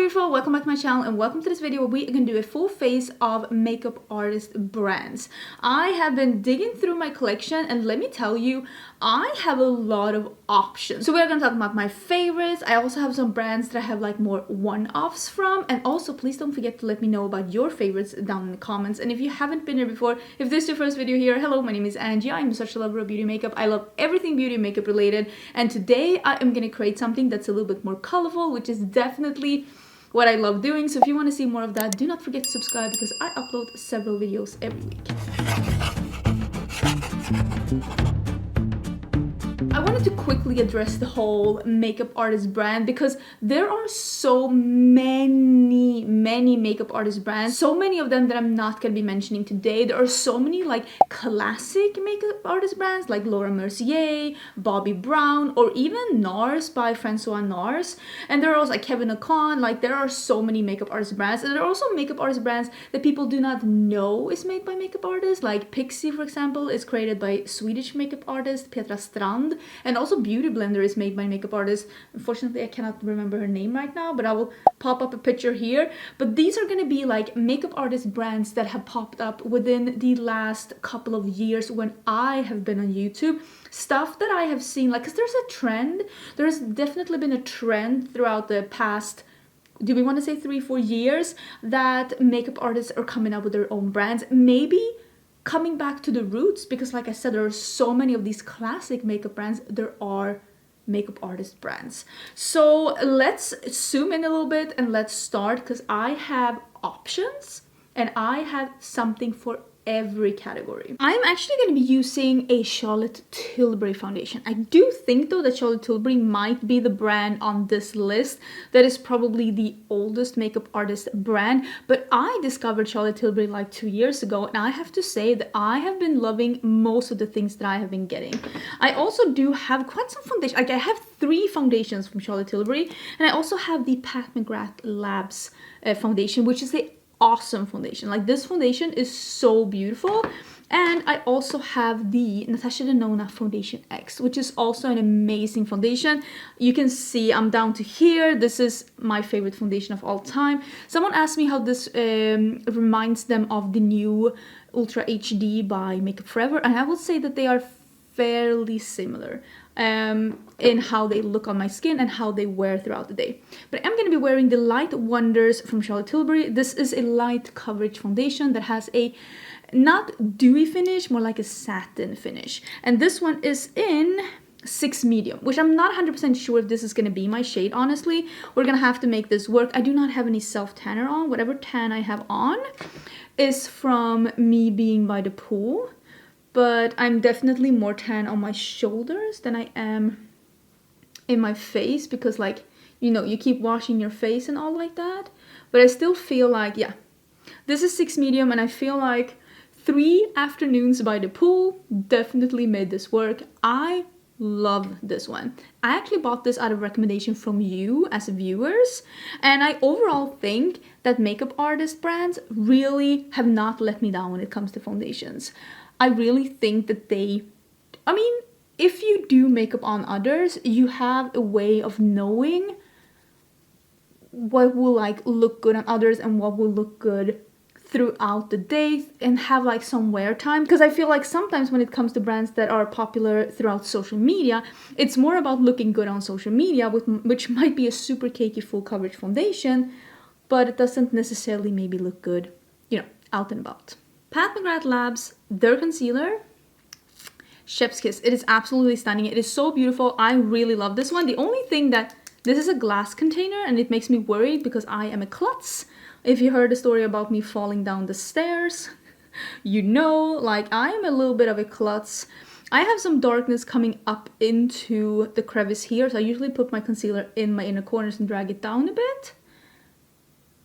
beautiful, welcome back to my channel and welcome to this video where we are going to do a full face of makeup artist brands. I have been digging through my collection and let me tell you, I have a lot of options. So we're going to talk about my favorites. I also have some brands that I have like more one-offs from, and also please don't forget to let me know about your favorites down in the comments. And if you haven't been here before, if this is your first video here, hello, my name is Angie. I'm such a lover of beauty makeup. I love everything beauty and makeup related, and today I am going to create something that's a little bit more colorful, which is definitely what I love doing. So if you want to see more of that, do not forget to subscribe because I upload several videos every week. I wanted to quickly address the whole makeup artist brand because there are so many makeup artist brands, so many of them that I'm not going to be mentioning today. There are so many like classic makeup artist brands like Laura Mercier, Bobbi Brown, or even NARS by Francois NARS. And there are also like Kevyn Aucoin. Like there are so many makeup artist brands, and there are also makeup artist brands that people do not know is made by makeup artists. Like Pixie, for example, is created by Swedish makeup artist Petra Strand. And also Beauty Blender is made by makeup artist. Unfortunately, I cannot remember her name right now, but I will pop up a picture here. But these are going to be like makeup artist brands that have popped up within the last couple of years when I have been on YouTube. Stuff that I have seen, like, because there's a trend. There's definitely been a trend throughout the past, do we want to say 3-4 years, that makeup artists are coming up with their own brands. Maybe coming back to the roots, because like I said, there are so many of these classic makeup brands. There are makeup artist brands. So let's zoom in a little bit and let's start, because I have options and I have something for every category. I'm actually going to be using a Charlotte Tilbury foundation. I do think though that Charlotte Tilbury might be the brand on this list that is probably the oldest makeup artist brand, but I discovered Charlotte Tilbury like 2 years ago, and I have to say that I have been loving most of the things that I have been getting. I also do have quite some foundation. Like I have 3 foundations from Charlotte Tilbury, and I also have the Pat McGrath Labs foundation, which is the awesome foundation. Like this foundation is so beautiful. And I also have the Natasha Denona Foundation X, which is also an amazing foundation. You can see I'm down to here. This is my favorite foundation of all time. Someone asked me how this reminds them of the new Ultra HD by Makeup Forever, and I would say that they are fairly similar in how they look on my skin and how they wear throughout the day. But I'm going to be wearing the Light Wonders from Charlotte Tilbury. This is a light coverage foundation that has a not dewy finish, more like a satin finish. And this one is in 6 medium, which I'm not 100% sure if this is going to be my shade, honestly. We're going to have to make this work. I do not have any self-tanner on. Whatever tan I have on is from me being by the pool. But I'm definitely more tan on my shoulders than I am in my face because, like, you know, you keep washing your face and all like that. But I still feel like, yeah, this is 6 medium, and I feel like 3 afternoons by the pool definitely made this work. I love this one. I actually bought this out of recommendation from you as viewers, and I overall think that makeup artist brands really have not let me down when it comes to foundations. I really think that they, I mean, if you do makeup on others, you have a way of knowing what will like look good on others and what will look good throughout the day and have like some wear time. Because I feel like sometimes when it comes to brands that are popular throughout social media, it's more about looking good on social media, which might be a super cakey full coverage foundation, but it doesn't necessarily maybe look good, you know, out and about. Pat McGrath Labs, their concealer, Chef's Kiss. It is absolutely stunning. It is so beautiful. I really love this one. The only thing that this is a glass container, and it makes me worried because I am a klutz. If you heard the story about me falling down the stairs, you know, like I am a little bit of a klutz. I have some darkness coming up into the crevice here, so I usually put my concealer in my inner corners and drag it down a bit.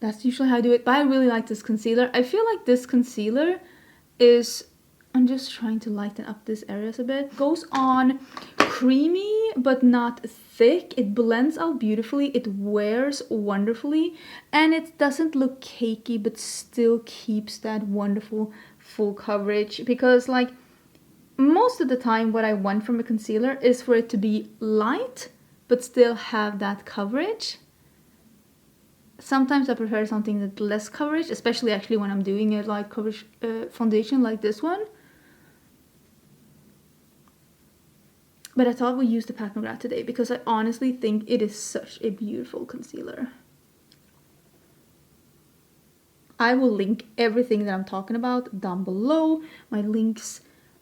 That's usually how I do it, but I really like this concealer. I feel like this concealer is, I'm just trying to lighten up this areas a bit. Goes on creamy, but not thick. It blends out beautifully. It wears wonderfully, and it doesn't look cakey, but still keeps that wonderful full coverage. Because like most of the time what I want from a concealer is for it to be light, but still have that coverage. Sometimes I prefer something with less coverage, especially actually when I'm doing a light coverage foundation like this one. But I thought we'd use the Pat McGrath today because I honestly think it is such a beautiful concealer. I will link everything that I'm talking about down below. My links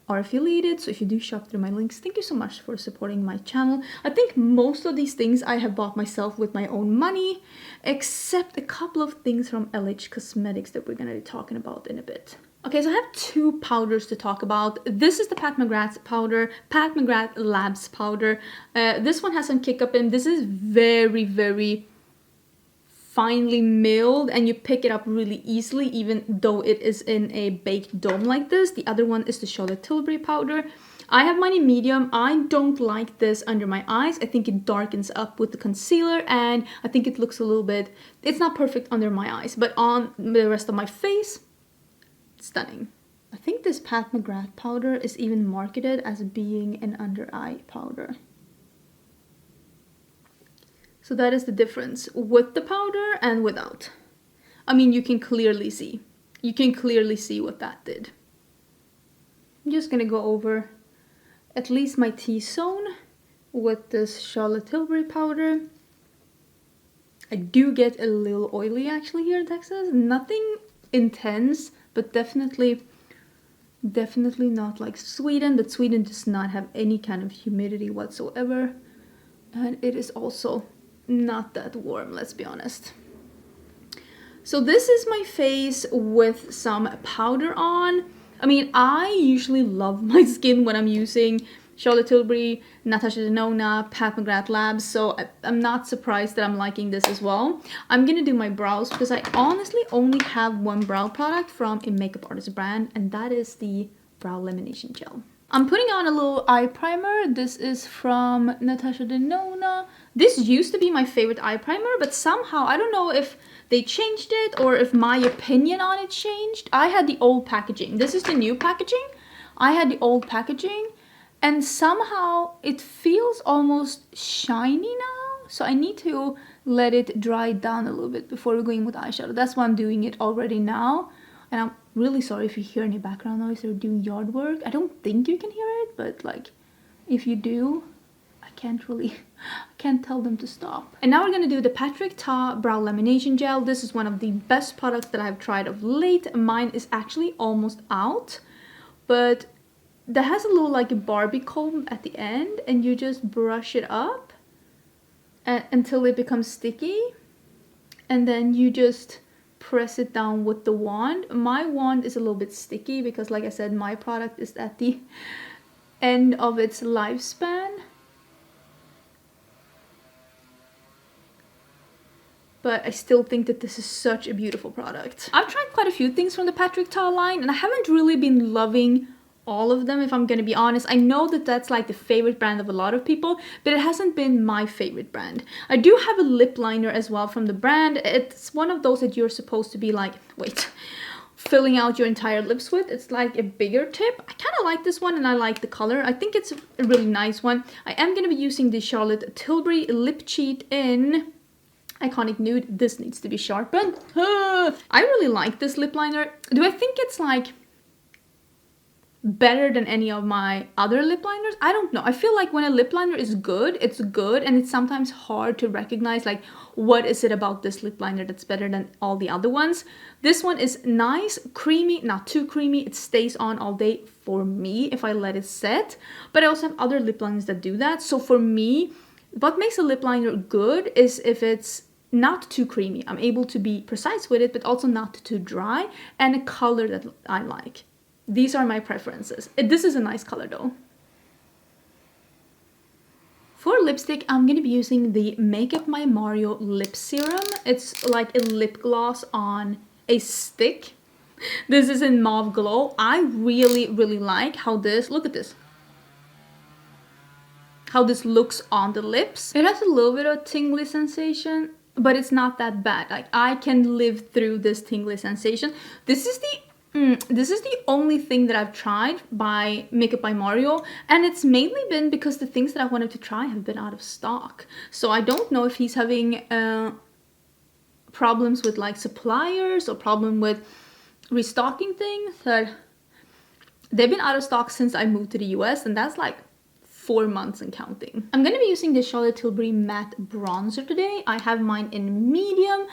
are affiliated, so if you do shop through my links, thank you so much for supporting my channel. I think most of these things I have bought myself with my own money, except a couple of things from LH Cosmetics that we're gonna be talking about in a bit. Okay, so I have two powders to talk about. This is the Pat McGrath powder, Pat McGrath Labs powder. This one has some kick up in. This is very, very finely milled and you pick it up really easily even though it is in a baked dome like this. The other one is the Charlotte Tilbury powder. I have mine in medium. I don't like this under my eyes. I think it darkens up with the concealer and I think it looks a little bit, it's not perfect under my eyes, but on the rest of my face, stunning. I think this Pat McGrath powder is even marketed as being an under eye powder. So that is the difference with the powder and without. I mean, you can clearly see. You can clearly see what that did. I'm just gonna go over at least my T-zone with this Charlotte Tilbury powder. I do get a little oily actually here in Texas. Nothing intense, but definitely not like Sweden. But Sweden does not have any kind of humidity whatsoever. And it is also not that warm, let's be honest. So this is my face with some powder on. I mean, I usually love my skin when I'm using Charlotte Tilbury, Natasha Denona, Pat McGrath Labs, so I'm not surprised that I'm liking this as well. I'm gonna do my brows because I honestly only have one brow product from a makeup artist brand, and that is the Brow Lamination Gel. I'm putting on a little eye primer. This is from Natasha Denona. This used to be my favorite eye primer, but somehow, I don't know if they changed it or if my opinion on it changed. I had the old packaging. This is the new packaging. I had the old packaging and somehow it feels almost shiny now. So I need to let it dry down a little bit before we're going with eyeshadow. That's why I'm doing it already now. And I'm really sorry if you hear any background noise. They're doing yard work. I don't think you can hear it, but like if you do, I can't tell them to stop. And now we're gonna do the Patrick Ta Brow Lamination Gel. This is one of the best products that I've tried of late. Mine is actually almost out, but that has a little like a Barbie comb at the end, and you just brush it up until it becomes sticky, and then you just press it down with the wand. My wand is a little bit sticky because, like I said, my product is at the end of its lifespan. But I still think that this is such a beautiful product. I've tried quite a few things from the Patrick Ta line and I haven't really been loving all of them, if I'm gonna be honest. I know that that's like the favorite brand of a lot of people, but it hasn't been my favorite brand. I do have a lip liner as well from the brand. It's one of those that you're supposed to be like, filling out your entire lips with. It's like a bigger tip. I kind of like this one and I like the color. I think it's a really nice one. I am gonna be using the Charlotte Tilbury Lip Cheat in Iconic Nude. This needs to be sharpened. I really like this lip liner. Do I think it's like better than any of my other lip liners? I don't know. I feel like when a lip liner is good, it's good, and it's sometimes hard to recognize like what is it about this lip liner that's better than all the other ones. This one is nice, creamy, not too creamy. It stays on all day for me if I let it set, but I also have other lip liners that do that. So for me, what makes a lip liner good is if it's not too creamy. I'm able to be precise with it, but also not too dry, and a color that I like. These are my preferences. This is a nice color though. For lipstick, I'm gonna be using the Makeup by Mario Lip Serum. It's like a lip gloss on a stick. This is in Mauve Glow. I really like how this, look at this, how this looks on the lips. It has a little bit of tingly sensation, but it's not that bad. Like I can live through this tingly sensation. This is the only thing that I've tried by Makeup by Mario, and it's mainly been because the things that I wanted to try have been out of stock. So I don't know if he's having problems with like suppliers or problem with restocking things, that they've been out of stock since I moved to the US, and that's like 4 months and counting. I'm gonna be using the Charlotte Tilbury matte bronzer today. I have mine in medium.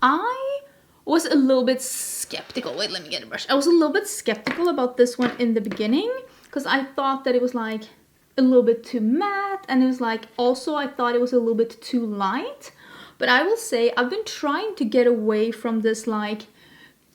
I was a little bit skeptical. Wait, let me get a brush. I was a little bit skeptical about this one in the beginning because I thought that it was like a little bit too matte, and it was like, also I thought it was a little bit too light. But I will say I've been trying to get away from this like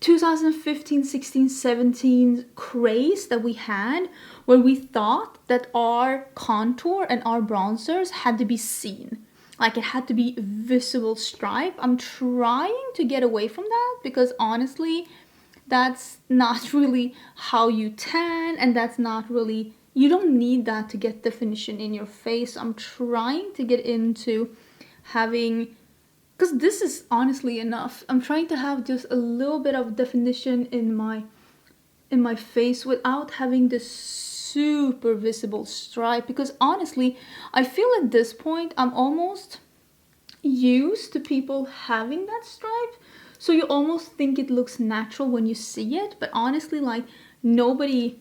2015, 16, 17 craze that we had, where we thought that our contour and our bronzers had to be seen. Like it had to be visible stripe. I'm trying to get away from that because honestly, that's not really how you tan, and that's not really, you don't need that to get definition in your face. I'm trying to get into having, because this is honestly enough. I'm trying to have just a little bit of definition in my face without having this super visible stripe, because honestly, I feel at this point I'm almost used to people having that stripe. So you almost think it looks natural when you see it, but honestly, like nobody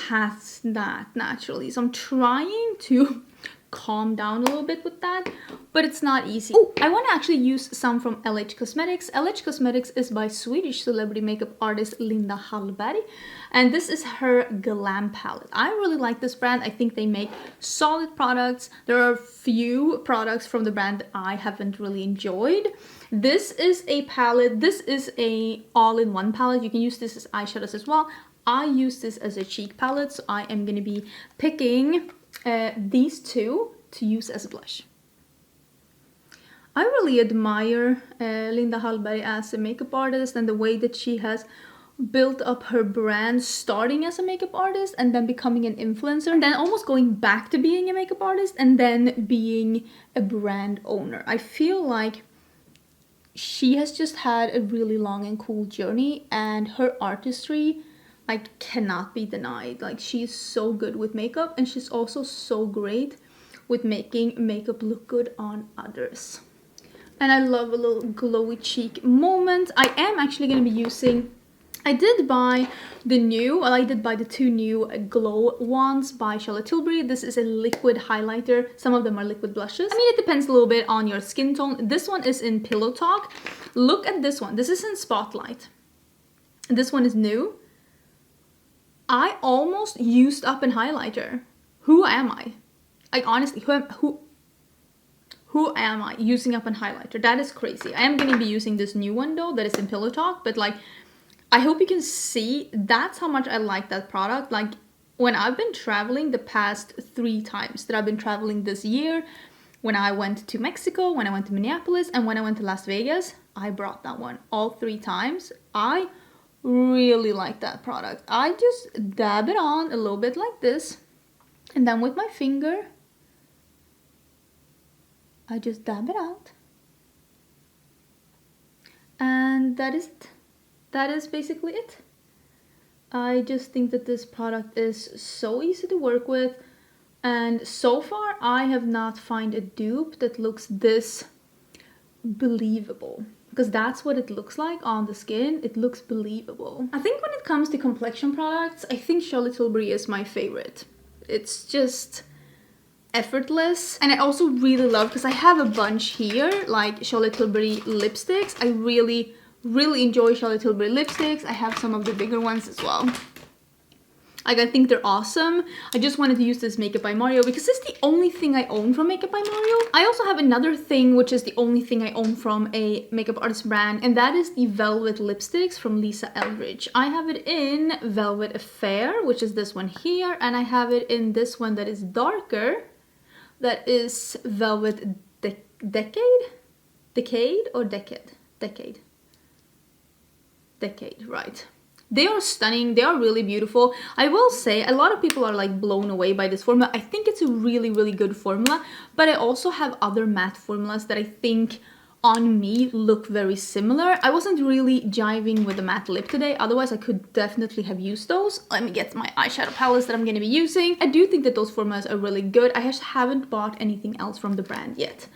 has that naturally. So I'm trying to calm down a little bit with that, but it's not easy. Oh, I want to actually use some from LH Cosmetics. LH Cosmetics is by Swedish celebrity makeup artist Linda Hallberg, and this is her Glam palette. I really like this brand. I think they make solid products. There are a few products from the brand that I haven't really enjoyed. This is a palette. This is a all-in-one palette. You can use this as eyeshadows as well. I use this as a cheek palette, so I am going to be picking these two to use as a blush. I really admire Linda Hallberg as a makeup artist, and the way that she has built up her brand, starting as a makeup artist and then becoming an influencer, and then almost going back to being a makeup artist and then being a brand owner. I feel like she has just had a really long and cool journey, and her artistry like cannot be denied. Like she's so good with makeup, and she's also so great with making makeup look good on others. And I love a little glowy cheek moment. I am actually going to be using, I did buy the two new glow wands by Charlotte Tilbury. This is a liquid highlighter. Some of them are liquid blushes. I mean, it depends a little bit on your skin tone. This one is in Pillow Talk. Look at this one. This is in Spotlight. This one is new. I almost used up an highlighter. Who am I? Like honestly, who am I using up an highlighter? That is crazy. I am going to be using this new one though, that is in Pillow Talk, but like, I hope you can see that's how much I like that product. Like when I've been traveling the past 3 times that I've been traveling this year, when I went to Mexico, when I went to Minneapolis, and when I went to Las Vegas, I brought that one all 3 times. I really like that product. I just dab it on a little bit like this, and then with my finger I just dab it out, and that is it. That is basically it. I just think that this product is so easy to work with, and so far I have not found a dupe that looks this believable. Because that's what it looks like on the skin. It looks believable. I think when it comes to complexion products, I think Charlotte Tilbury is my favorite. It's just effortless. And I also really love, because I have a bunch here, like Charlotte Tilbury lipsticks. I really enjoy Charlotte Tilbury lipsticks. I have some of the bigger ones as well. Like, I think they're awesome. I just wanted to use this Makeup by Mario because it's the only thing I own from Makeup by Mario. I also have another thing, which is the only thing I own from a makeup artist brand, and that is the Velvet lipsticks from Lisa Eldridge. I have it in Velvet Affair, which is this one here, and I have it in this one that is darker. That is Velvet Decade? Decade or Decade? Decade. Decade, right. They are stunning. They are really beautiful. I will say a lot of people are like blown away by this formula. I think it's a really good formula, but I also have other matte formulas that I think on me look very similar. I wasn't really jiving with the matte lip today, otherwise I could definitely have used those. Let me get my eyeshadow palettes that I'm going to be using. I do think that those formulas are really good. I just haven't bought anything else from the brand yet.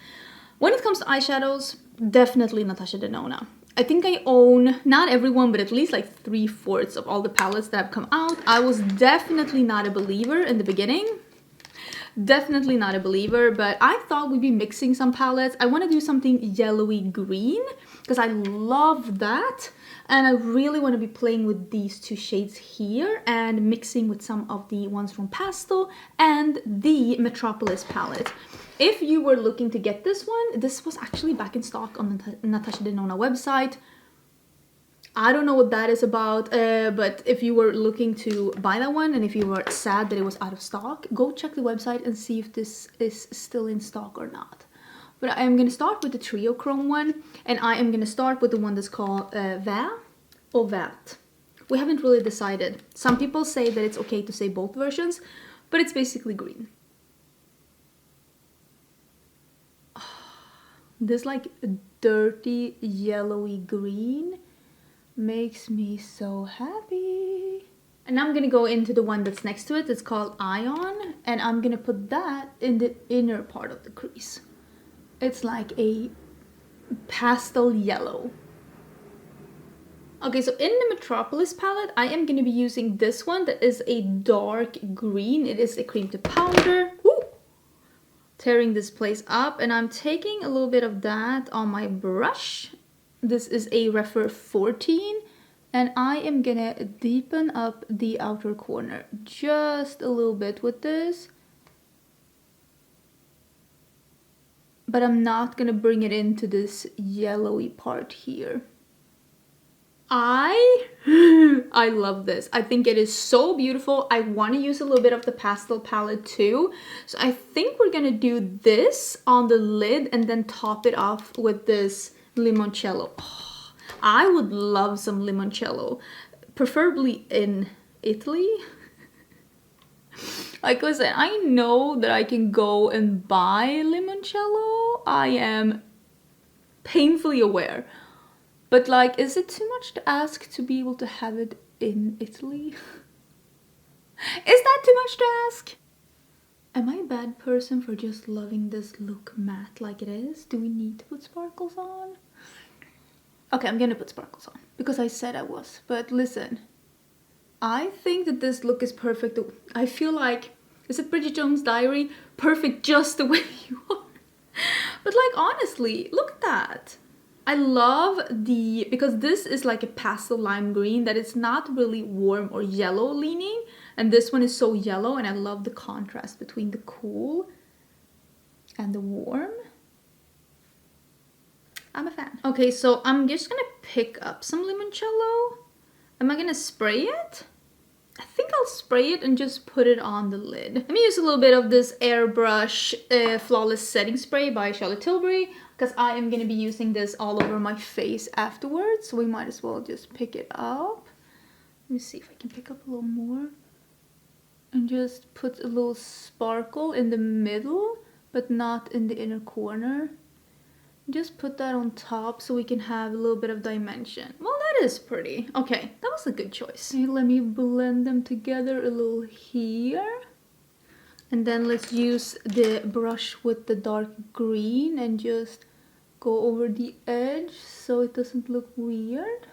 When it comes to eyeshadows, definitely Natasha Denona. I think I own, not everyone, but at least like 3/4 of all the palettes that have come out. I was definitely not a believer in the beginning. Definitely not a believer, but I thought we'd be mixing some palettes. I want to do something yellowy green because I love that. And I really want to be playing with these two shades here and mixing with some of the ones from Pastel and the Metropolis palette. If you were looking to get this one, this was actually back in stock on the Natasha Denona website. I don't know what that is about, but if you were looking to buy that one and if you were sad that it was out of stock, go check the website and see if this is still in stock or not. But I am going to start with the Trio Chrome one, and I am going to start with the one that's called Vert or Vert. We haven't really decided. Some people say that it's okay to say both versions, but it's basically green. This like dirty yellowy green makes me so happy. And I'm gonna go into the one that's next to it. It's called Ion, and I'm gonna put that in the inner part of the crease. It's like a pastel yellow. Okay, so in the Metropolis palette, I am gonna be using this one that is a dark green. It is a cream to powder. Woo! Tearing this place up, and I'm taking a little bit of that on my brush. This is a Refer 14, and I am gonna deepen up the outer corner just a little bit with this. But I'm not gonna bring it into this yellowy part here. I love this. I think it is so beautiful. I want to use a little bit of the pastel palette too. So I think we're gonna do this on the lid and then top it off with this limoncello. Oh, I would love some limoncello, preferably in Italy. Like, listen, I know that I can go and buy limoncello. I am painfully aware. But like, is it too much to ask to be able to have it in Italy? Is that too much to ask? Am I a bad person for just loving this look matte like it is? Do we need to put sparkles on? Okay, I'm gonna put sparkles on because I said I was. But listen, I think that this look is perfect. I feel like, is it Bridget Jones' Diary? Perfect just the way you are. But like, honestly, look at that. I love because this is like a pastel lime green that it's not really warm or yellow leaning. And this one is so yellow, and I love the contrast between the cool and the warm. I'm a fan. Okay, so I'm just gonna pick up some limoncello. Am I gonna spray it? I think I'll spray it and just put it on the lid. Let me use a little bit of this Airbrush Flawless Setting Spray by Charlotte Tilbury, because I am going to be using this all over my face afterwards. So we might as well just pick it up. Let me see if I can pick up a little more. And just put a little sparkle in the middle, but not in the inner corner. Just put that on top so we can have a little bit of dimension. Well, that is pretty. Okay, that was a good choice. Okay, let me blend them together a little here. And then let's use the brush with the dark green and just go over the edge so it doesn't look weird.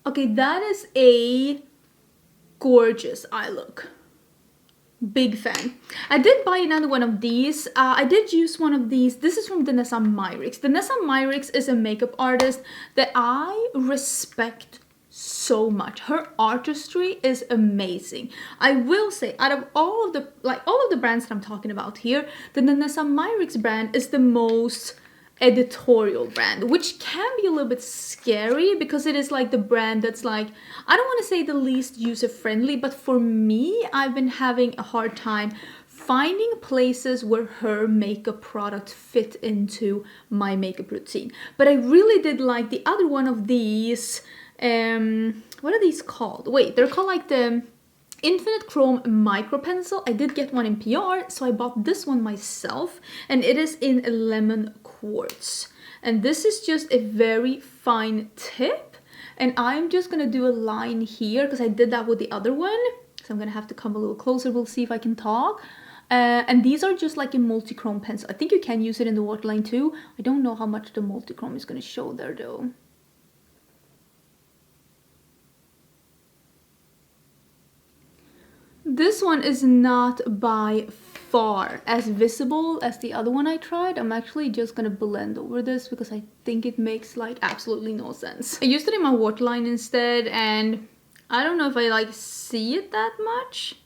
Okay, that is a gorgeous eye look. Big fan. I did buy another one of these. I did use one of these. This is from Danessa Myricks. Danessa Myricks is a makeup artist that I respect so much. Her artistry is amazing. I will say, out of all of the brands that I'm talking about here, the Danessa Myricks brand is the most editorial brand, which can be a little bit scary because it is like the brand that's like, I don't want to say the least user-friendly, but for me, I've been having a hard time finding places where her makeup products fit into my makeup routine. But I really did like the other one of these, what are these called? Wait, they're called like the Infinite Chrome Micro Pencil. I did get one in PR, so I bought this one myself, and it is in lemon quartz. And this is just a very fine tip, and I'm just gonna do a line here because I did that with the other one. So I'm gonna have to come a little closer. We'll see if I can talk. And these are just like a multi-chrome pencil. I think you can use it in the waterline too. I don't know how much the multi-chrome is going to show there though. This one is not by far as visible as the other one I tried. I'm actually just gonna blend over this because I think it makes like absolutely no sense. I used it in my waterline instead, and I don't know if I like see it that much.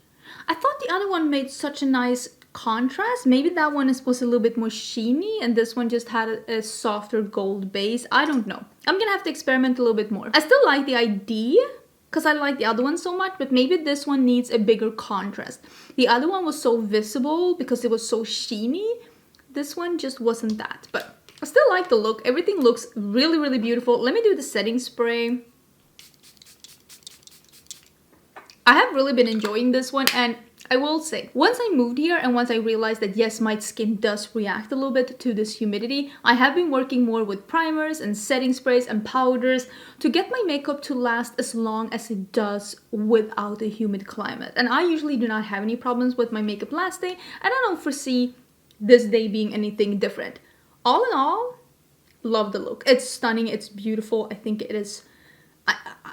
I thought the other one made such a nice contrast. Maybe that one is supposed to be a little bit more sheeny and this one just had a softer gold base. I don't know. I'm gonna have to experiment a little bit more. I still like the idea because I like the other one so much, but maybe this one needs a bigger contrast. The other one was so visible because it was so sheeny. This one just wasn't that, but I still like the look. Everything looks really, really beautiful. Let me do the setting spray. I have really been enjoying this one, and I will say, once I moved here and once I realized that yes, my skin does react a little bit to this humidity, I have been working more with primers and setting sprays and powders to get my makeup to last as long as it does without a humid climate. And I usually do not have any problems with my makeup lasting, and I don't foresee this day being anything different. All in all, love the look. It's stunning, it's beautiful. I think it is...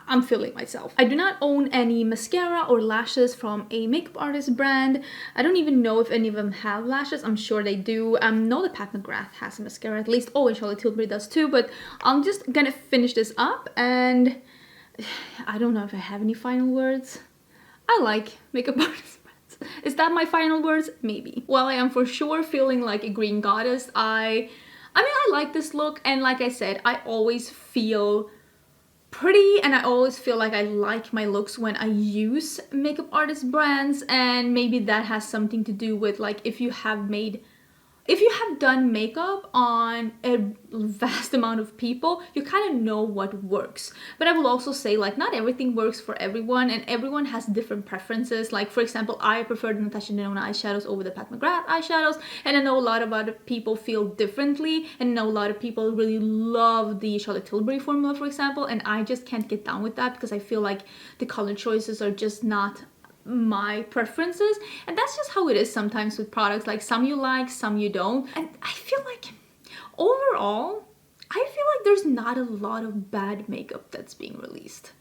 I'm feeling myself. I do not own any mascara or lashes from a makeup artist brand. I don't even know if any of them have lashes. I'm sure they do. I know that Pat McGrath has a mascara at least. Oh, and Charlotte Tilbury does too. But I'm just gonna finish this up, and I don't know if I have any final words. I like makeup artist brands. Is that my final words? Maybe. While I am for sure feeling like a green goddess, I like this look, and like I said, I always feel pretty and I always feel like I like my looks when I use makeup artist brands, and maybe that has something to do with like if you have done makeup on a vast amount of people, you kind of know what works. But I will also say, like, not everything works for everyone, and everyone has different preferences. Like, for example, I prefer the Natasha Denona eyeshadows over the Pat McGrath eyeshadows, and I know a lot of other people feel differently, and I know a lot of people really love the Charlotte Tilbury formula, for example, and I just can't get down with that because I feel like the color choices are just not my preferences, and that's just how it is sometimes with products. Like, some you like, some you don't, and I feel like overall I feel like there's not a lot of bad makeup that's being released.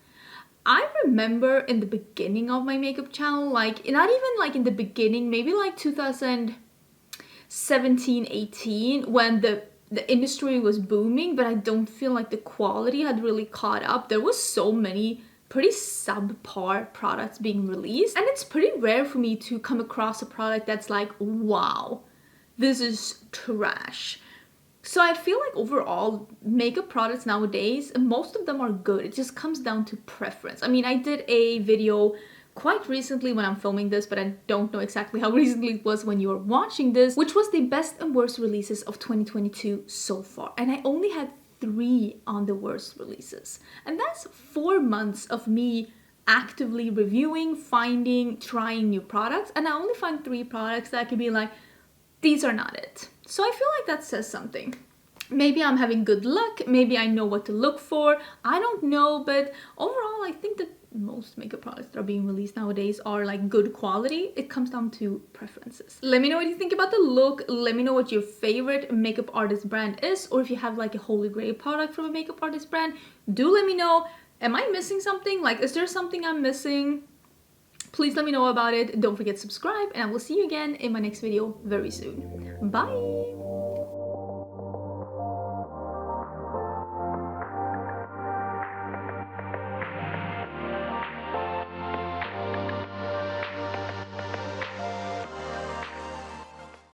I remember in the beginning of my makeup channel, like not even like in the beginning, maybe like 2017-18, when the industry was booming, but I don't feel like the quality had really caught up. There was so many pretty subpar products being released, and it's pretty rare for me to come across a product that's like, wow, this is trash. So I feel like overall makeup products nowadays, most of them are good. It just comes down to preference. I mean, I did a video quite recently when I'm filming this, but I don't know exactly how recently it was when you are watching this, which was the best and worst releases of 2022 so far, and I only had 3 on the worst releases, and that's 4 months of me actively reviewing, finding, trying new products, and I only find 3 products that I can be like, these are not it. So I feel like that says something. Maybe I'm having good luck, maybe I know what to look for, I don't know, but overall I think that most makeup products that are being released nowadays are like good quality. It comes down to preferences. Let me know what you think about the look. Let me know what your favorite makeup artist brand is, or if you have like a holy grail product from a makeup artist brand, do let me know. Am I missing something? Like, is there something I'm missing? Please let me know about it. Don't forget to subscribe, and I will see you again in my next video very soon. Bye!